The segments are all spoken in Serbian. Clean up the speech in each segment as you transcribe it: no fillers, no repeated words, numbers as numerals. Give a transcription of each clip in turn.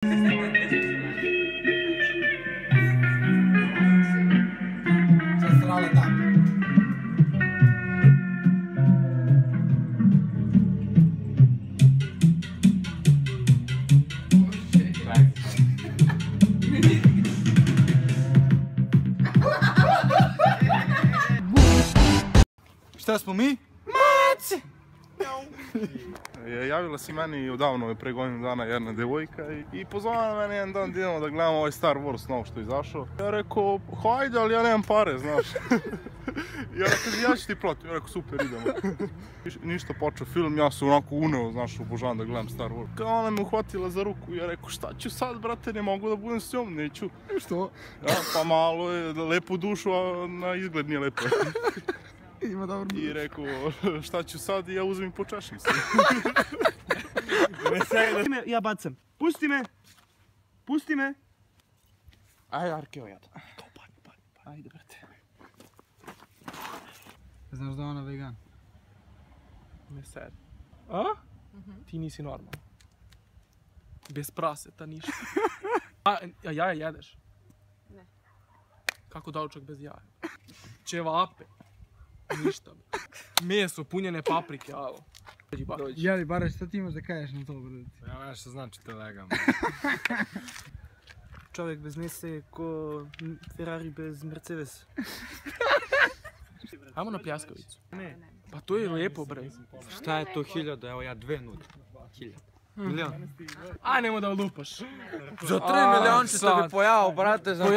Šta smo mi? Maci! Javila si meni odavno, pre godinu dana, jedna devojka i pozvala mene jedan dan da idemo da gledamo ovaj Star Wars novo što je izašao. Ja rekao, hajde, ali ja nemam pare, znaš. Ja rekao, ja ću ti platiti. Ja rekao, super, idemo. Ništa počeo film, ja sam onako uneo, znaš, obožavam da gledam Star Wars. Kao ona me uhvatila za ruku, ja rekao, šta ću sad, brate, ne mogu da budem s njom, neću. Što? Ja, pa malo je, lepu dušu, a na izgled nije lepo. Ima dobro. I rekao, šta ću sad, i ja uzem i počešim se. Ja bacam. Pusti me! Pusti me! Ajde, Arkeo, ja to. Ajde, brate. Znaš da je ona vegan? Ne seri. A? Ti nisi normalan. Bez praseta, ništa. A jaja jedeš? Ne. Kako doručak bez jaja? Ćevape? Ništa. Meso, punjene paprike, alo. Jeli, Bara, šta ti imaš da kažeš na to, brate? Ja nešto znači to legam. Čovjek bez nese ko Ferrari bez Mercedes. Ajmo na Pljaskavicu. Ne. Pa to je lijepo, bre. Šta je to 1000? Evo ja 2 nudim. 1000. Milion. Aj, nemo da lupaš. Za 3 miliončeta bi pojao, brate, znači...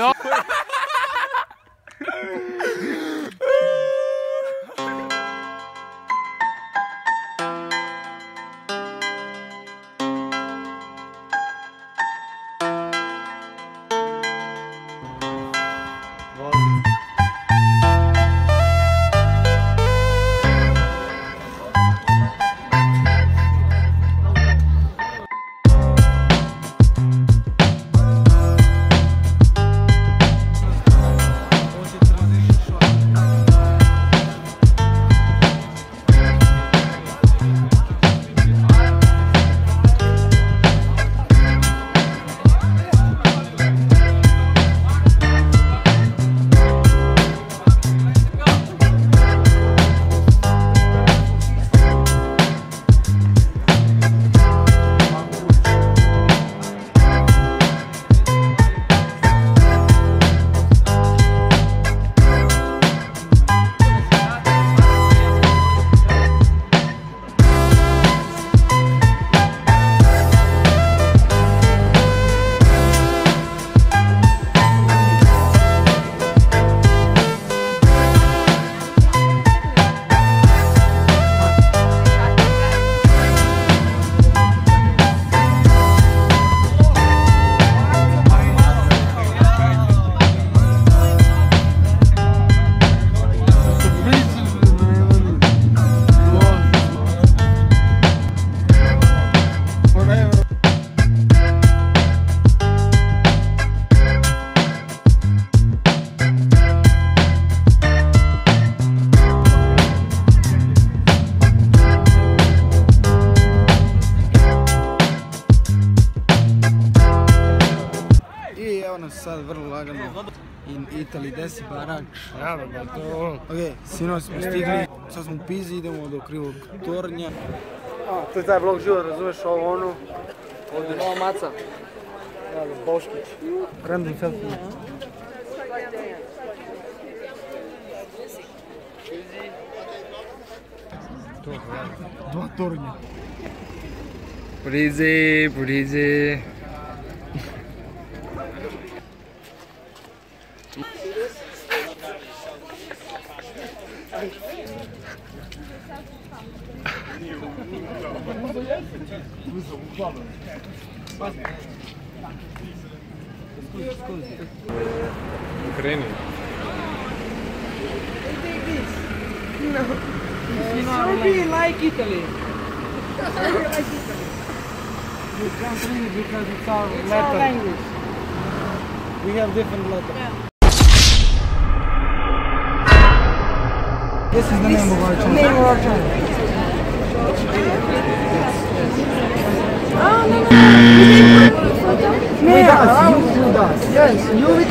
Sad vrlo lagano in Italy, desi barak. Evo ga to. Ok, sinoć smo stigli, sad smo u Pizi, idemo do Krivog tornja. To je taj vlog život, razumeš ovo ono? Ovdje nova maca. Evo, Boškić. Random selfie. Dva tornja. Blizi, blizi. Kreni. Serbia like Italy. Serbia like Italy. You can't read it because it's our letter. Language. We have different letters. Yeah. This is the name of our channel. Name of our channel. Oh, no, no.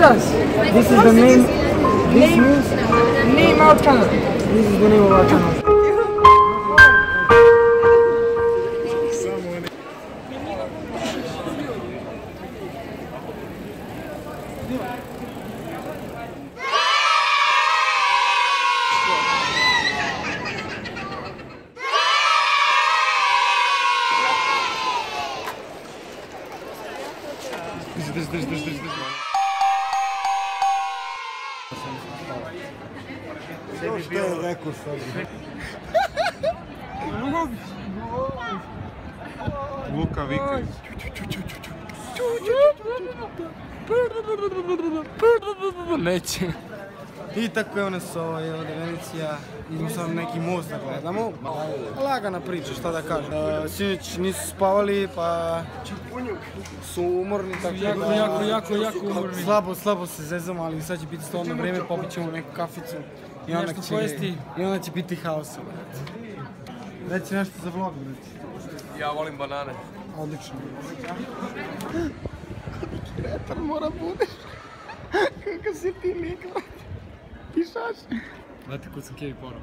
us. This is the name. This means name our channel. This is the name of our channel. Što je rekao sad? Luka Vika. Neće. I tako je nas od Venecija, idemo sad neki most da gledamo. Lagana priča, šta da kažem. Sinoć nisu spavali, pa su umorni, tako da... Jako umorni. Slabo se zezamo, ali sad će biti stvarno vreme, popit ćemo neku kaficu. I onda će biti haosa. Reci nešto za vlog, reci. Ja volim banane. Odlično. Kretar mora budeš. Kako si ti lik, brate. Pišaš. Znate kod sam Kevi porao.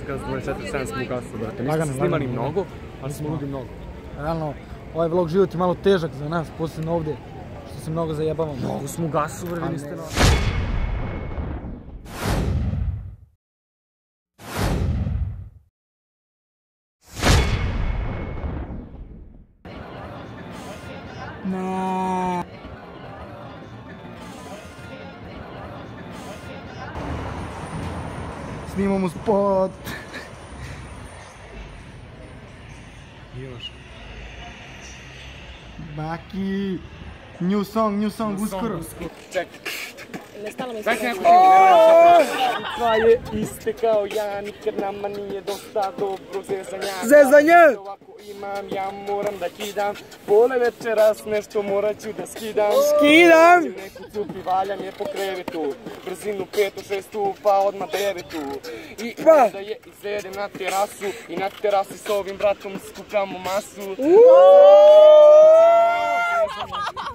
Kada smo 24/7 smo ugasili, brate. Nismo se snimali mnogo, ali smo ludi mnogo. Realno, ovaj vlog život je malo težak za nas, posebno ovdje, što se mnogo zajebamo. Mnogo smo ugasili, brate, niste na... Snimamo spot. Još. Baki. New song, uskoro. Sva je iste kao ja, nikad nama nije dosta dobrog zezanja. Zezanje! Ovako imam, ja moram da kidam. Pole večeras nešto morat ću da skidam. Skidam! Neku cupi valjam je po krevetu. Brzinu 5, 6, pa odmah 9. I da je izvedem na terasu. I na terasi s ovim bratom skupljamo masu.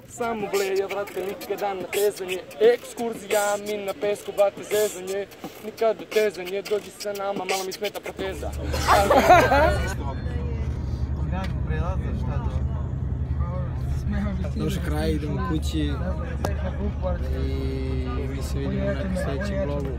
Samo bleja, vrate, nikada na tezanje. Ekskurzija, mi na pesku, brate, zezanje. Nikada tezanje, dođi sa nama, malo mi smeta proteza. Došli kraj, idemo kući. I mi se vidimo u nekom sljedećem vlogu.